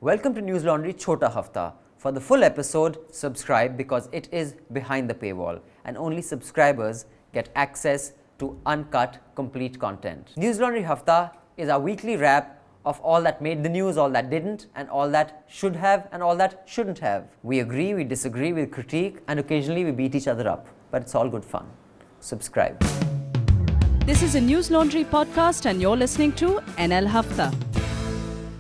Welcome to News Laundry Chota Hafta. For the full episode, subscribe because it is behind the paywall and only subscribers get access to uncut, complete content. News Laundry Hafta is our weekly wrap of all that made the news, all that didn't, and all that should have and all that shouldn't have. We agree, we disagree, we critique, and occasionally we beat each other up. But it's all good fun. Subscribe. This is a News Laundry podcast and you're listening to NL Hafta.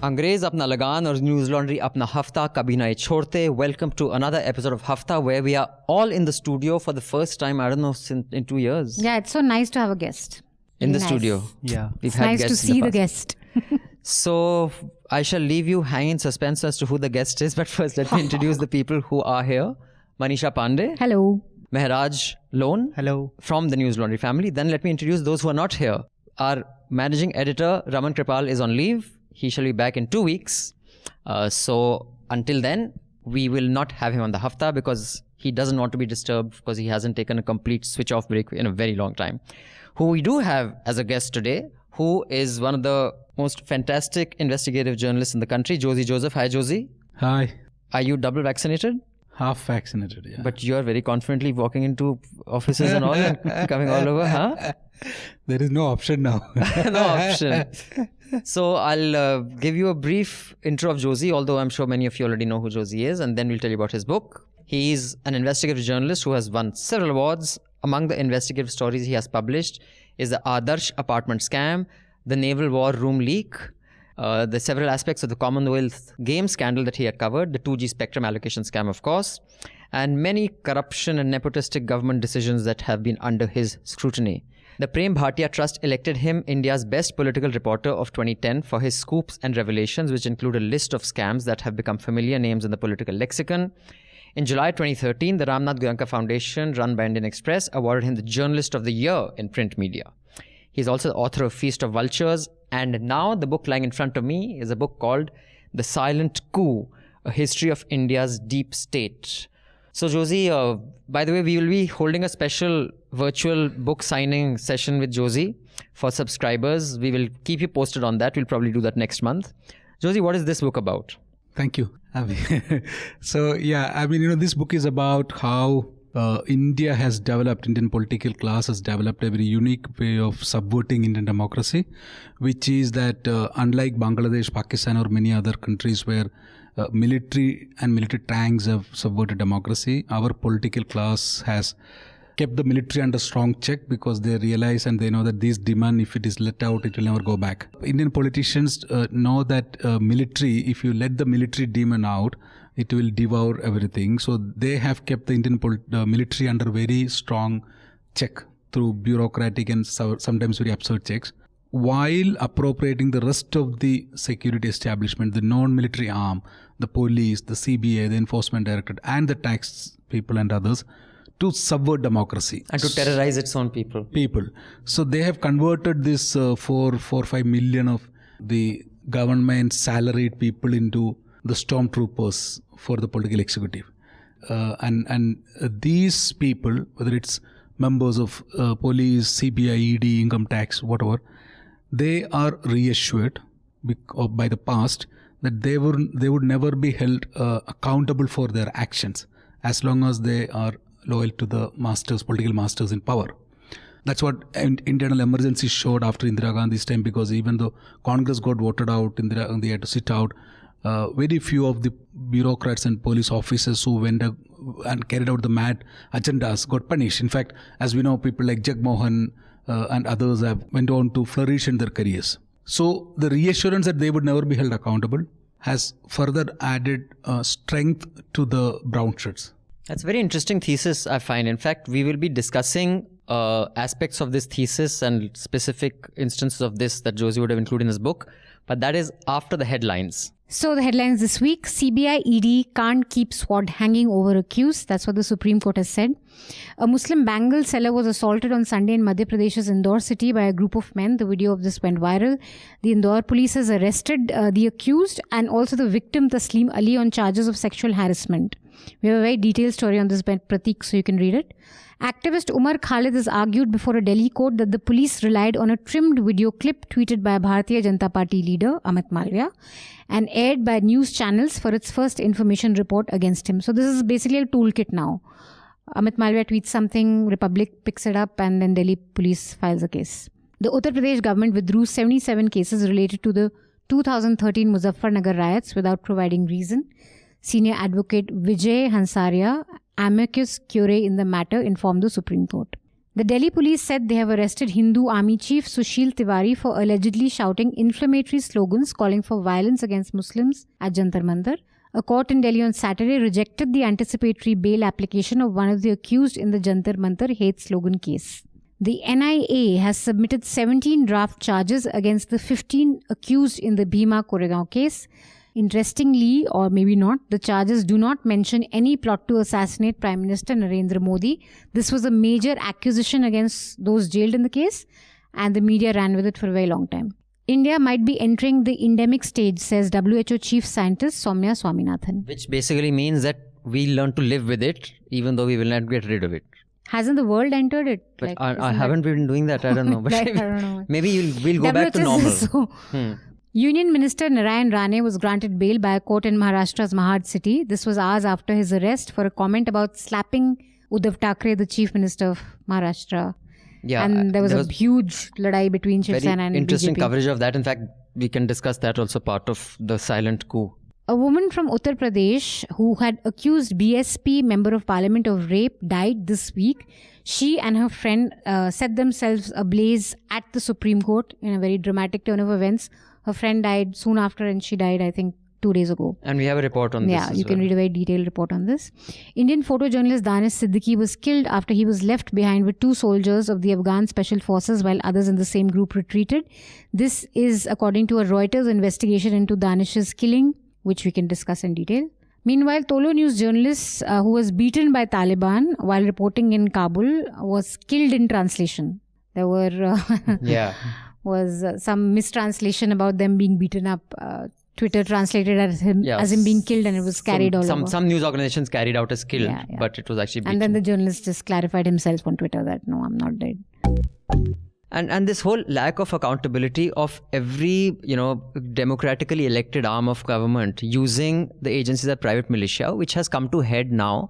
अंग्रेज अपना लगान और news laundry अपना हफ्ता कभी नहीं छोड़ते. Welcome to another episode of Hafta where we are all in the studio for the first time, I don't know, in 2 years. Yeah, it's so nice to have a guest. In the Nice. studio. Yeah. We've It's had nice to guests in see the past. guest. So I shall leave you hanging in suspense as to who the guest is, but first let me introduce the people who are here. Manisha Pandey, Hello. Mehraj Lone Hello. from the News Laundry family. Then let me introduce those who are not here. Our managing editor Raman Kripal is on leave. He shall be back in 2 weeks. So until then, we will not have him on the Hafta because he doesn't want to be disturbed because he hasn't taken a complete switch off break in a very long time. Who we do have as a guest today, who is one of the most fantastic investigative journalists in the country, Josie Joseph. Hi, Josie. Hi. Are you double vaccinated? Half vaccinated, yeah. But you're very confidently walking into offices and all and coming all over, huh? There is no option now. No option. So I'll give you a brief intro of Josie, although I'm sure many of you already know who Josie is, and then we'll tell you about his book. He's an investigative journalist who has won several awards. Among the investigative stories he has published is the Adarsh apartment scam, the Naval War Room leak, the several aspects of the Commonwealth Games scandal that he had covered, the 2G spectrum allocation scam, of course, and many corruption and nepotistic government decisions that have been under his scrutiny. The Prem Bhatia Trust elected him India's best political reporter of 2010 for his scoops and revelations, which include a list of scams that have become familiar names in the political lexicon. In July 2013, the Ramnath Goenka Foundation, run by Indian Express, awarded him the Journalist of the Year in print media. He's also the author of Feast of Vultures, and now the book lying in front of me is a book called The Silent Coup, A History of India's Deep State. So Josie, by the way, we will be holding a special virtual book signing session with Josie for subscribers. We will keep you posted on that. We'll probably do that next month. Josie, what is this book about? Thank you, Avi. So, yeah, I mean, this book is about how India has developed, Indian political class has developed a very unique way of subverting Indian democracy, which is that unlike Bangladesh, Pakistan or many other countries where military and military tanks have subverted democracy, our political class has kept the military under strong check because they realize and they know that this demand, if it is let out, it will never go back. Indian politicians know that military, if you let the military demon out, it will devour everything. So they have kept the Indian military under very strong check through bureaucratic and sometimes very absurd checks, while appropriating the rest of the security establishment, the non-military arm, the police, the CBI, the enforcement directorate, and the tax people and others, to subvert democracy. And to terrorize its own people. So they have converted this 4-5 million of the government salaried people into the stormtroopers for the political executive. And these people, whether it's members of police, CBI, ED, income tax, whatever, they are reassured by the past that they would never be held accountable for their actions as long as they are loyal to the political masters in power. That's what internal emergency showed after Indira Gandhi's time, because even though Congress got voted out, Indira Gandhi had to sit out, very few of the bureaucrats and police officers who went and carried out the mad agendas got punished. In fact, as we know, people like Jagmohan and others went on to flourish in their careers. So the reassurance that they would never be held accountable has further added strength to the brown shirts. That's a very interesting thesis, I find. In fact, we will be discussing aspects of this thesis and specific instances of this that Josie would have included in his book. But that is after the headlines. So the headlines this week: CBI ED can't keep sword hanging over accused. That's what the Supreme Court has said. A Muslim bangle seller was assaulted on Sunday in Madhya Pradesh's Indore city by a group of men. The video of this went viral. The Indore police has arrested the accused and also the victim Taslim Ali on charges of sexual harassment. We have a very detailed story on this by Pratik, so you can read it. Activist Umar Khalid has argued before a Delhi court that the police relied on a trimmed video clip tweeted by Bharatiya Janata Party leader Amit Malviya and aired by news channels for its first information report against him. So this is basically a toolkit now. Amit Malviya tweets something, Republic picks it up, and then Delhi police files a case. The Uttar Pradesh government withdrew 77 cases related to the 2013 Muzaffarnagar riots without providing reason. Senior advocate Vijay Hansaria, amicus curiae in the matter, informed the Supreme Court. The Delhi police said they have arrested Hindu Army Chief Sushil Tiwari for allegedly shouting inflammatory slogans calling for violence against Muslims at Jantar Mantar. A court in Delhi on Saturday rejected the anticipatory bail application of one of the accused in the Jantar Mantar hate slogan case. The NIA has submitted 17 draft charges against the 15 accused in the Bhima Koregaon case. Interestingly, or maybe not, the charges do not mention any plot to assassinate Prime Minister Narendra Modi. This was a major accusation against those jailed in the case, and the media ran with it for a very long time. India might be entering the endemic stage, says WHO Chief Scientist Soumya Swaminathan. Which basically means that we learn to live with it, even though we will not get rid of it. Hasn't the world entered it? But I haven't been doing that. I don't know. But I don't know. Maybe we'll go back to normal. Union Minister Narayan Rane was granted bail by a court in Maharashtra's Mahad city. This was hours after his arrest for a comment about slapping Uddhav Thackeray, the Chief Minister of Maharashtra. Yeah, and there was a huge ladai between Shiv Sena and interesting BJP. Coverage of that. In fact, we can discuss that also, part of the silent coup. A woman from Uttar Pradesh who had accused BSP member of parliament of rape died this week. She and her friend set themselves ablaze at the Supreme Court in a very dramatic turn of events. Her friend died soon after, and she died, I think, 2 days ago. And we have a report on this. Yeah, you can read a very detailed report on this. Indian photojournalist Danish Siddiqui was killed after he was left behind with 2 soldiers of the Afghan Special Forces while others in the same group retreated. This is according to a Reuters investigation into Danish's killing, which we can discuss in detail. Meanwhile, Tolo News journalist who was beaten by Taliban while reporting in Kabul was killed in translation. There were was some mistranslation about them being beaten up. Twitter translated as him being killed, and it was carried all over. Some news organizations carried out as killed, but it was actually beaten. And then the journalist just clarified himself on Twitter that no, I'm not dead. And this whole lack of accountability of every, democratically elected arm of government using the agencies as private militia, which has come to head now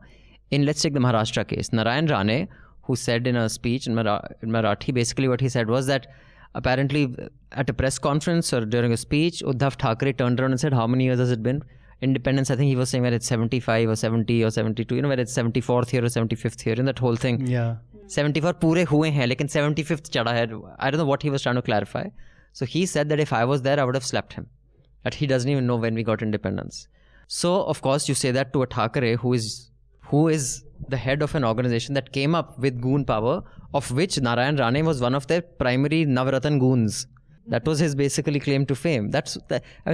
in, let's take the Maharashtra case. Narayan Rane, who said in a speech in Marathi, basically what he said was that apparently at a press conference or during a speech, Uddhav Thackeray turned around and said, how many years has it been? Independence, I think he was saying where it's 75 or 70 or 72, where it's 74th year or 75th year, and that whole thing. Yeah. 74 पूरे हुए हैं, लेकिन 75th चढ़ा है. I don't know what he was trying to clarify. So he said that if I was there, I would have slapped him. That he doesn't even know when we got independence. So, of course, you say that to a Thackeray who is the head of an organization that came up with goon power, of which Narayan Rane was one of their primary Navratan goons. That was his basically claim to fame.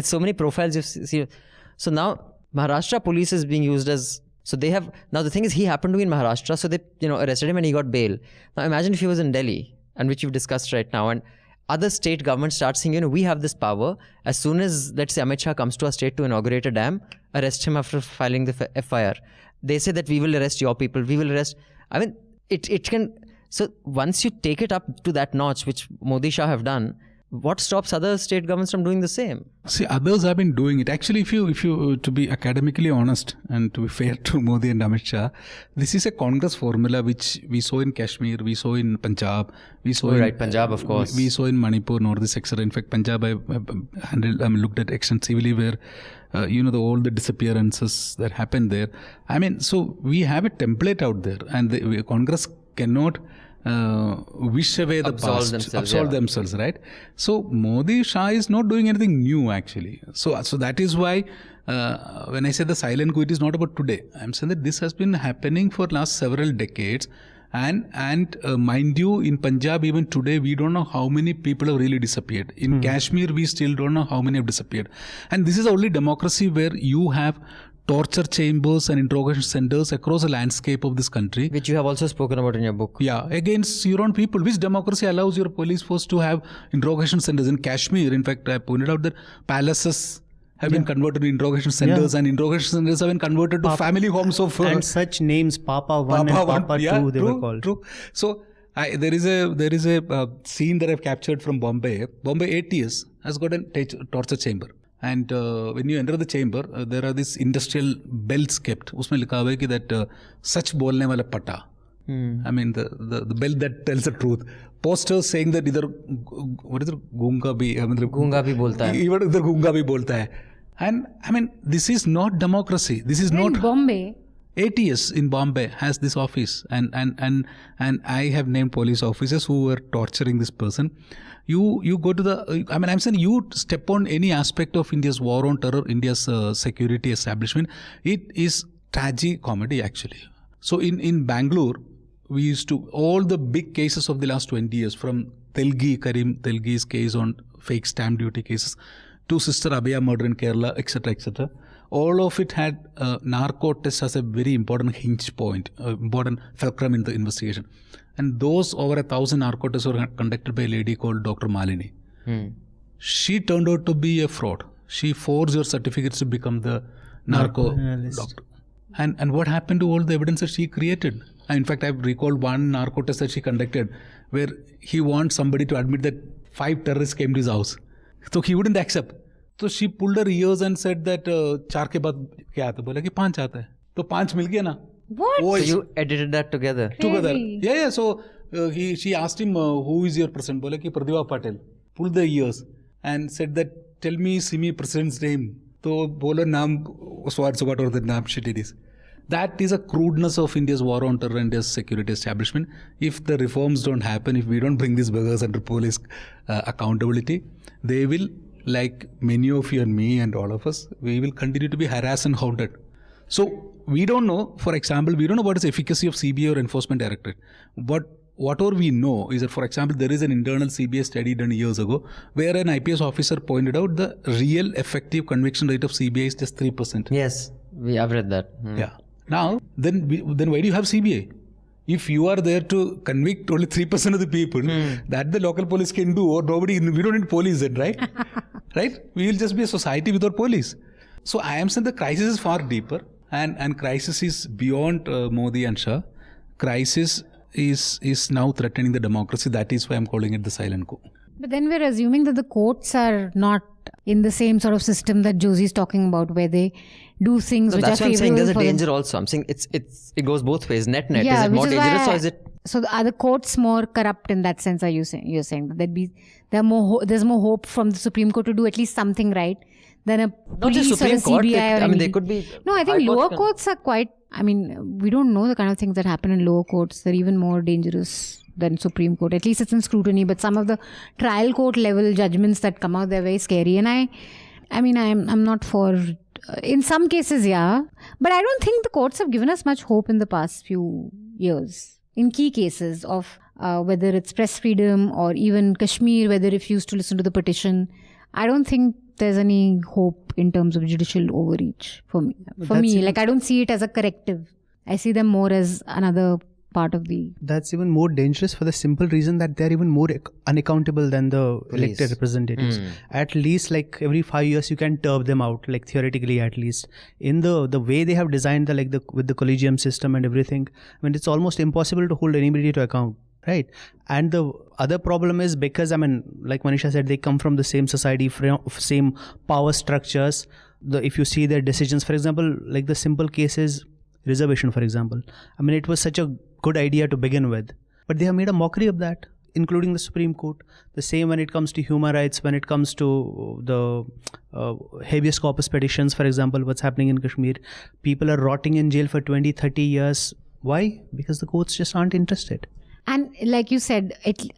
So many profiles you see. So now Maharashtra police is being used as, so they have, now the thing is he happened to be in Maharashtra, so they arrested him and he got bail. Now imagine if he was in Delhi, and which you've discussed right now, and other state governments start saying, we have this power. As soon as, let's say, Amit Shah comes to our state to inaugurate a dam, arrest him after filing the FIR. They say that we will arrest your people, we will arrest. I mean, it can, so once you take it up to that notch, which Modi Shah have done, what stops other state governments from doing the same? See, others have been doing it. Actually, if you to be academically honest and to be fair to Modi and Amit Shah, this is a Congress formula which we saw in Kashmir, we saw in Punjab, we saw in Punjab, of course. We saw in Manipur, Northeast, etc. In fact, Punjab I looked at extensively where all the disappearances that happened there. I mean, so we have a template out there, and the Congress cannot wish away the past, absolve themselves, right? So Modi Shah is not doing anything new actually. So that is why when I say the silent coup, it is not about today. I'm saying that this has been happening for last several decades, and mind you, in Punjab even today we don't know how many people have really disappeared. In Kashmir we still don't know how many have disappeared, and this is only democracy where you have torture chambers and interrogation centers across the landscape of this country. Which you have also spoken about in your book. Yeah, against your own people. Which democracy allows your police force to have interrogation centers? In Kashmir, in fact, I pointed out that palaces have been converted to interrogation centers, and interrogation centers have been converted to family homes of and such names, Papa 1 and Papa 2, they were called. True. So there is a scene that I've captured from Bombay. Bombay ATS has got a torture chamber. And when you enter the chamber, there are these industrial bells kept. Usme likha hua hai ki that such bolne wala pata. I mean the bell that tells the truth. Posters saying that either what is it? Gunga bhi bolta hai. Even idhar gunga bhi bolta hai. And I mean this is not democracy. This is not In Bombay. ATS in Bombay has this office, and I have named police officers who were torturing this person. You go to the, I mean, I'm saying you step on any aspect of India's war on terror, India's security establishment, it is tragicomedy actually. So in Bangalore, we used to, all the big cases of the last 20 years, from Karim Telgi's case on fake stamp duty cases, to Sister Abhaya murder in Kerala, etc., etc. All of it had narco test as a very important hinge point, important fulcrum in the investigation. And those over 1,000 narco tests were conducted by a lady called Dr. Malini. She turned out to be a fraud. She forged her certificates to become the narco doctor. And what happened to all the evidence that she created? In fact, I've recalled one narco test that she conducted where he wants somebody to admit that 5 terrorists came to his house. So he wouldn't accept. So she pulled her ears and said that 4 के बाद क्या आता है? बोला कि 5 आता है. तो 5 मिल गया ना. What? So you edited that together? Together. Yeah. So she asked him, who is your president? बोला कि Pratibha Patel. Pulled the ears and said that, tell me Simi president's name. तो बोला नाम, whatever the name shit it is. That is a crudeness of India's war on terror and India's security establishment. If the reforms don't happen, if we don't bring these beggars under police accountability, they will, like many of you and me and all of us, we will continue to be harassed and haunted. So we don't know, for example, we don't know what is the efficacy of CBI or Enforcement Directorate. But whatever we know is that, for example, there is an internal CBI study done years ago where an IPS officer pointed out the real effective conviction rate of CBI is just 3%. Yes, I've read that. Yeah. Now, then why do you have CBI? If you are there to convict only 3% of the people, that the local police can do, or nobody, we don't need police then, right? Right? We will just be a society without police. So I am saying the crisis is far deeper, and crisis is beyond Modi and Shah. Crisis is now threatening the democracy. That is why I'm calling it the silent coup. But then we're assuming that the courts are not in the same sort of system that Josie's talking about, where they do things which are favorable. That's what I'm saying. There's a danger also. I'm saying it goes both ways. Net. Yeah, is it more dangerous or is it? So are the courts more corrupt in that sense? Are you saying? You're saying that there's more hope from the Supreme Court to do at least something right than a police or a CBI or they could be. No, I think lower courts are quite. I mean, we don't know the kind of things that happen in lower courts. They're even more dangerous than Supreme Court. At least it's in scrutiny. But some of the trial court level judgments that come out, they're very scary. And I mean, I'm not for. In some cases, yeah. But I don't think the courts have given us much hope in the past few years. In key cases of whether it's press freedom or even Kashmir, where they refused to listen to the petition, I don't think there's any hope in terms of judicial overreach for me. Like I don't see it as a corrective. I see them more as another part of the... That's even more dangerous for the simple reason that they're even more unaccountable than the elected representatives. At least like every 5 years you can turb them out, like theoretically at least. In the way they have designed with the collegium system and everything, I mean it's almost impossible to hold anybody to account, right? And the other problem is because, I mean, like Manisha said, they come from the same society, same power structures. If you see their decisions, for example, like the simple cases, reservation, for example. I mean, it was such a good idea to begin with, but they have made a mockery of that, including the Supreme Court. The same when it comes to human rights, when it comes to the habeas corpus petitions, for example, what's happening in Kashmir. People are rotting in jail for 20, 30 years. Why? Because the courts just aren't interested. And like you said,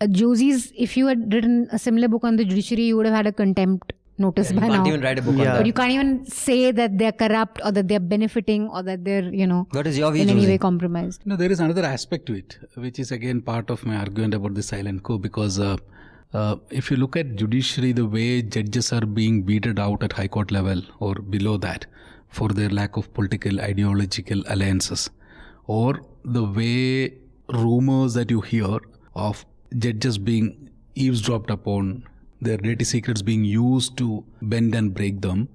Josie's, if you had written a similar book on the judiciary, you would have had a contempt notice by now. You can't even write a book on that. But you can't even say that they're corrupt or that they're benefiting or that they're, what is your view, in any way compromised. No, there is another aspect to it, which is again part of my argument about the silent coup, because if you look at judiciary, the way judges are being weeded out at high court level or below that for their lack of political, ideological alliances, or the way rumors that you hear of judges being eavesdropped upon, their dirty secrets being used to bend and break them,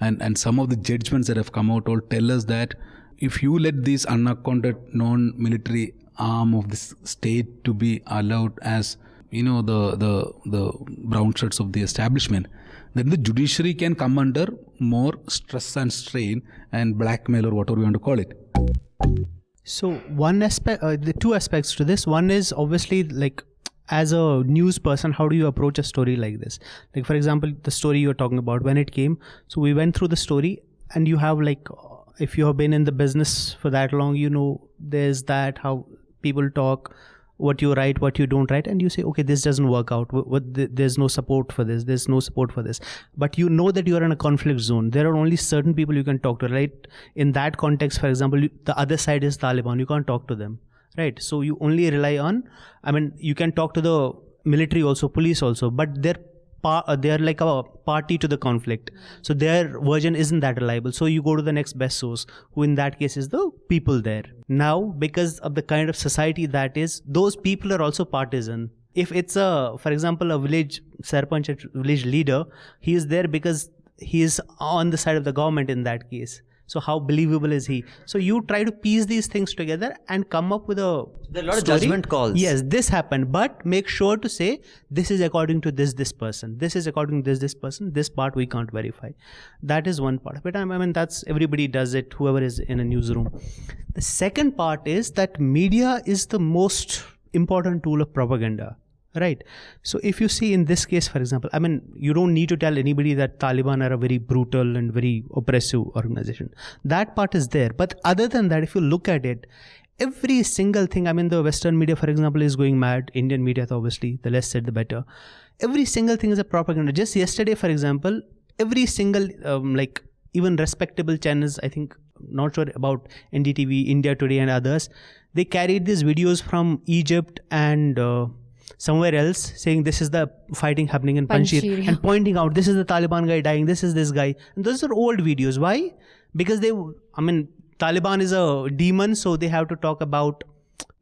And some of the judgments that have come out all tell us that if you let this unaccounted non-military arm of this state to be allowed as, the brown shirts of the establishment, then the judiciary can come under more stress and strain and blackmail or whatever you want to call it. So one aspect, the two aspects to this. One is obviously like, as a news person, how do you approach a story like this? Like, for example, the story you're talking about, when it came, so we went through the story, and you have like, if you have been in the business for that long, there's that, how people talk, what you write, what you don't write, and you say, okay, this doesn't work out. There's no support for this. There's no support for this. But you know that you are in a conflict zone. There are only certain people you can talk to, right? In that context, for example, the other side is Taliban. You can't talk to them, right? So you only rely on, you can talk to the military also, police also, but they're like a party to the conflict. So their version isn't that reliable. So you go to the next best source, who in that case is the people there. Now, because of the kind of society that is, those people are also partisan. If it's for example, a village sarpanch, a village leader, he is there because he is on the side of the government in that case. So how believable is he? So you try to piece these things together and come up with a There are a lot story. of judgment calls. Yes, this happened, but make sure to say this is according to this person. This is according to this person. This part we can't verify. That is one part of it. That's, everybody does it, whoever is in a newsroom. The second part is that media is the most important tool of propaganda. Right. So if you see in this case, for example, you don't need to tell anybody that Taliban are a very brutal and very oppressive organization. That part is there. But other than that, if you look at it, every single thing, the Western media, for example, is going mad. Indian media, obviously, the less said, the better. Every single thing is a propaganda. Just yesterday, for example, every single, even respectable channels, I think, not sure about NDTV, India Today and others, they carried these videos from Egypt and somewhere else saying this is the fighting happening in Panjshir, and pointing out this is the Taliban guy dying, this is this guy. And those are old videos. Why? Because Taliban is a demon, so they have to talk about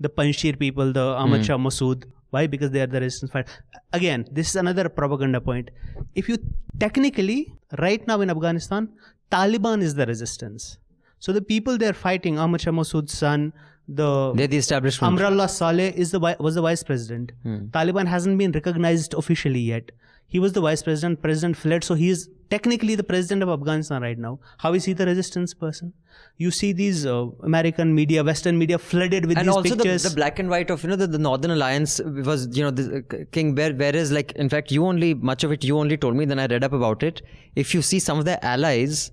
the Panjshir people, the Ahmad Shah Massoud. Why? Because they are the resistance fighter. Again, this is another propaganda point. If you technically, right now in Afghanistan, Taliban is the resistance. So the people they're fighting, Ahmad Shah Massoud's son, they're the establishment. Amrullah Saleh was the vice president. Taliban hasn't been recognized officially yet. He was the vice president. President fled, so he is technically the president of Afghanistan right now. How is he the resistance person? You see these American media, Western media flooded with these pictures. And also the black and white of the Northern Alliance was the King Bear. Whereas in fact much of it you only told me. Then I read up about it. If you see some of their allies,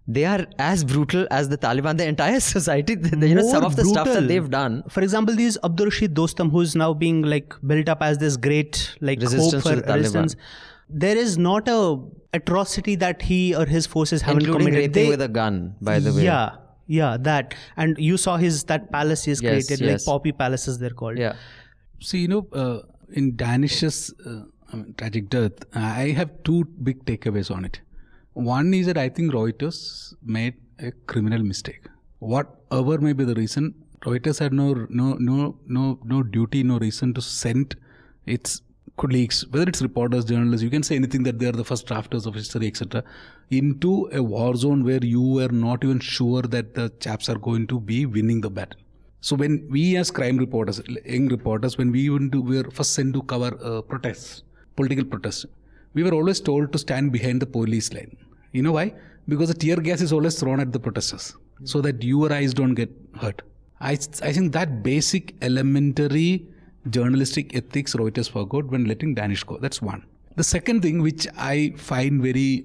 they are as brutal as the Taliban. The entire society, some of the stuff that they've done. For example, these Abdur Rashid Dostum, who's now being built up as this great resistance hope for to resistance. There is not a atrocity that he or his forces haven't including committed. Raping with a gun, by the way. Yeah, that. And you saw that palace he's created, like poppy palaces they're called. Yeah. See, in Danish's tragic death, I have two big takeaways on it. One is that I think Reuters made a criminal mistake. Whatever may be the reason, Reuters had no duty, no reason to send its colleagues, whether it's reporters, journalists, you can say anything that they are the first drafters of history, etc., into a war zone where you are not even sure that the chaps are going to be winning the battle. So when we as crime reporters, young reporters, when we were first sent to cover protests, political protests, we were always told to stand behind the police line. You know why? Because the tear gas is always thrown at the protesters so that your eyes don't get hurt. I think that basic elementary journalistic ethics Reuters forgot when letting Danish go. That's one. The second thing which I find very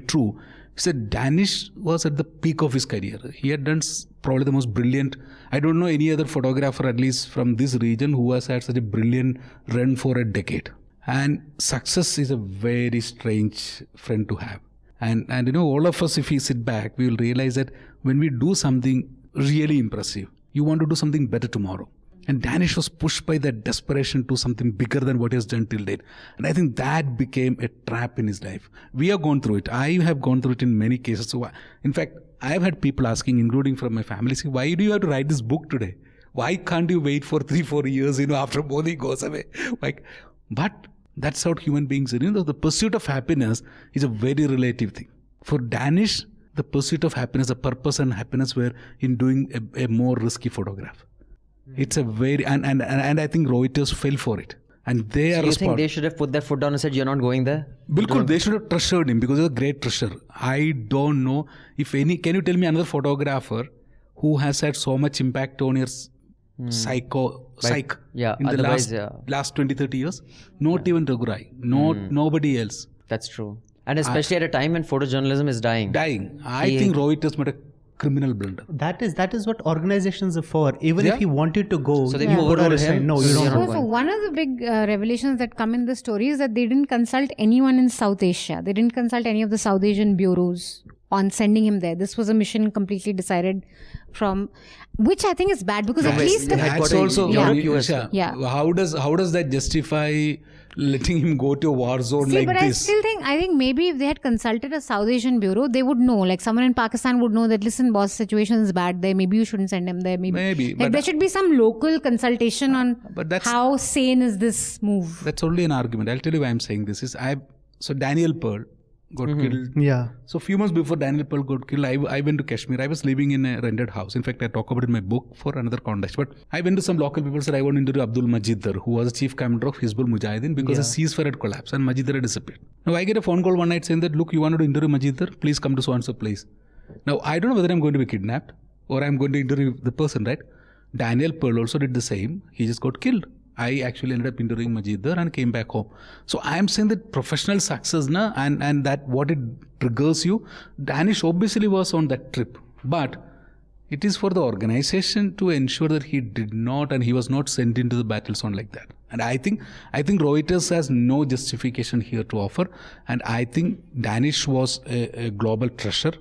true is that Danish was at the peak of his career. He had done probably the most brilliant, I don't know any other photographer at least from this region who has had such a brilliant run for a decade. And success is a very strange friend to have. And all of us, if we sit back, we will realize that when we do something really impressive, you want to do something better tomorrow. And Danish was pushed by that desperation to something bigger than what he has done till date. And I think that became a trap in his life. We have gone through it. I have gone through it in many cases. So, in fact, I have had people asking, including from my family, saying, why do you have to write this book today? Why can't you wait for 3-4 years, after Modi goes away? But that's how human beings are. The pursuit of happiness is a very relative thing. For Danish, the pursuit of happiness, the purpose and happiness were in doing a more risky photograph. It's a very, and I think Reuters fell for it. And they are You think they should have put their foot down and said, you're not going there? Bilkul, they should have treasured him because he's a great treasure. I don't know if any, can you tell me another photographer who has had so much impact on your psyche Yeah, in the last 20-30 years? Not even Raghurai, nobody else. That's true. And especially at a time when photojournalism is dying. I think Reuters made a criminal blunder. That is what organizations are for. Even if he wanted to go, So then you you put on overruled a sign, him? no, you don't So, go. so one of the big revelations that come in the story is that they didn't consult anyone in South Asia. They didn't consult any of the South Asian bureaus on sending him there. This was a mission completely decided from, which I think is bad because at least the That's also Yeah. How does that justify letting him go to a war zone See, like but this? I think maybe if they had consulted a South Asian bureau, they would know. Like someone in Pakistan would know that, listen, boss, situation is bad there. Maybe you shouldn't send him there. Maybe, Like but there should be some local consultation on but that's- how sane is this move. That's only an argument. I'll tell you why I'm saying this. So Daniel Pearl got killed. Yeah. So a few months before Daniel Pearl got killed, I went to Kashmir. I was living in a rented house. In fact, I talk about it in my book for another context. But I went to some local people and said I want to interview Abdul Majid Dar, who was the chief commander of Hizbul Mujahideen, because the ceasefire had collapsed and Majid Dar had disappeared. Now I get a phone call one night saying that, look, you wanted to interview Majid Dar? Please come to so-and-so place. Now I don't know whether I'm going to be kidnapped or I'm going to interview the person, right? Daniel Pearl also did the same. He just got killed. I actually ended up interviewing Majid Dar and came back home. So I am saying that professional success and that what it triggers you, Danish obviously was on that trip. But it is for the organization to ensure that he did not and he was not sent into the battle zone like that. And I think Reuters has no justification here to offer. And I think Danish was a global treasure.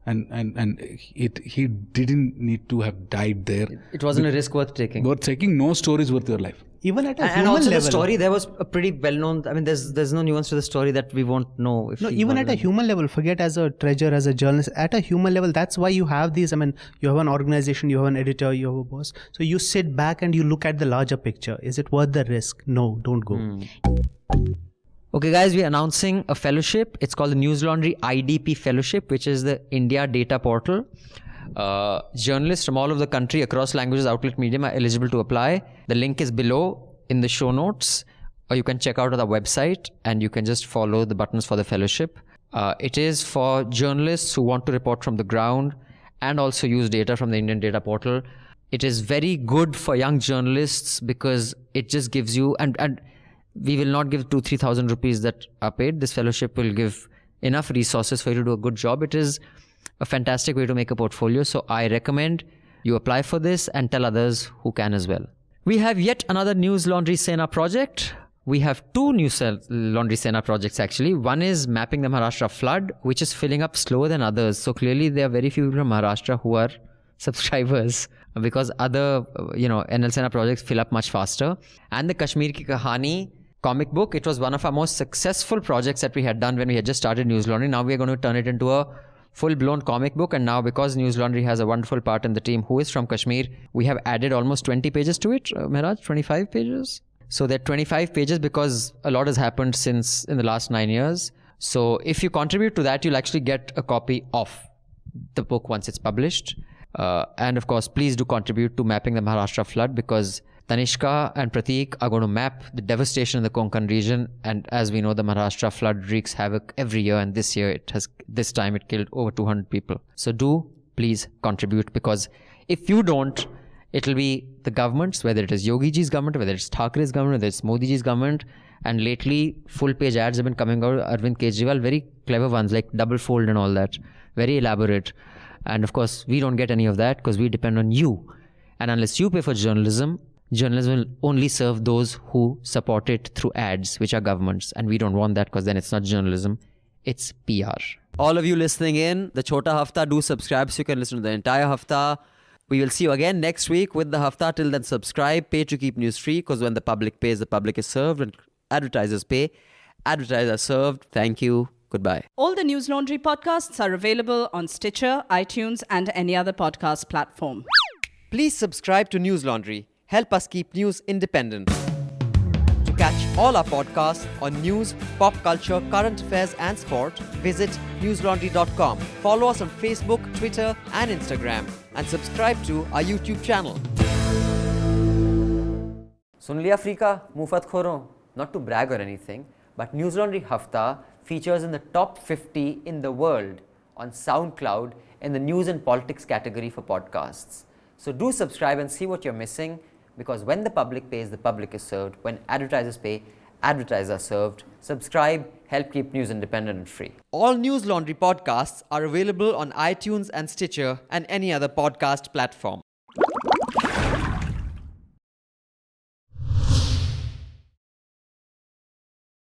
And he didn't need to have died there. It wasn't a risk worth taking. Worth taking, no story is worth your life. Even at a And human also level. the story, there was a pretty well-known, I mean, there's no nuance to the story that we won't know. If No, he even at a wasn't. human level, forget as a treasure, as a journalist, at a human level, that's why you have these. I mean, you have an organization, you have an editor, you have a boss. So you sit back and you look at the larger picture. Is it worth the risk? No, don't go. Okay, guys, we're announcing a fellowship. It's called the News Laundry IDP Fellowship, which is the India Data Portal. Journalists from all over the country across languages, outlet, medium are eligible to apply. The link is below in the show notes, or you can check out our website and you can just follow the buttons for the fellowship. It is for journalists who want to report from the ground and also use data from the Indian Data Portal. It is very good for young journalists because it just gives you, and we will not give 2,000-3,000 rupees that are paid. This fellowship will give enough resources for you to do a good job. It is a fantastic way to make a portfolio. So I recommend you apply for this and tell others who can as well. We have yet another News Laundry Sena project. We have two News Laundry Sena projects actually. One is mapping the Maharashtra flood, which is filling up slower than others. So clearly there are very few from Maharashtra who are subscribers because other, NL Sena projects fill up much faster. And the Kashmir Ki Kahani comic book, it was one of our most successful projects that we had done when we had just started News Laundry. Now we are going to turn it into a full-blown comic book, and now because News Laundry has a wonderful part in the team who is from Kashmir, we have added almost 20 pages to it. Mehraj, 25 pages? So there are 25 pages because a lot has happened since in the last 9 years. So if you contribute to that, you'll actually get a copy of the book once it's published. And of course, please do contribute to mapping the Maharashtra flood because Tanishka and Prateek are going to map the devastation in the Konkan region. And as we know, the Maharashtra flood wreaks havoc every year. And this year, this time it killed over 200 people. So do please contribute because if you don't, it'll be the governments, whether it is Yogi Ji's government, whether it's Thackeray's government, whether it's Modi Ji's government. And lately, full page ads have been coming out. Arvind Kejriwal, very clever ones like double fold and all that. Very elaborate. And of course, we don't get any of that because we depend on you. And unless you pay for journalism will only serve those who support it through ads, which are governments. And we don't want that because then it's not journalism, it's PR. All of you listening in, the Chota Hafta, do subscribe so you can listen to the entire Hafta. We will see you again next week with the Hafta. Till then, subscribe, pay to keep news free because when the public pays, the public is served. When advertisers pay, advertisers are served. Thank you. Goodbye. All the News Laundry podcasts are available on Stitcher, iTunes, and any other podcast platform. Please subscribe to News Laundry. Help us keep news independent. To catch all our podcasts on news, pop culture, current affairs, and sport, visit newslaundry.com. Follow us on Facebook, Twitter, and Instagram, and subscribe to our YouTube channel. सुन लिया Africa मुफत खोरों? Not to brag or anything, but News Laundry Hafta features in the top 50 in the world on SoundCloud in the news and politics category for podcasts. So do subscribe and see what you're missing, because when the public pays, the public is served. When advertisers pay, advertisers are served. Subscribe, help keep news independent and free. All News Laundry podcasts are available on iTunes and Stitcher and any other podcast platform.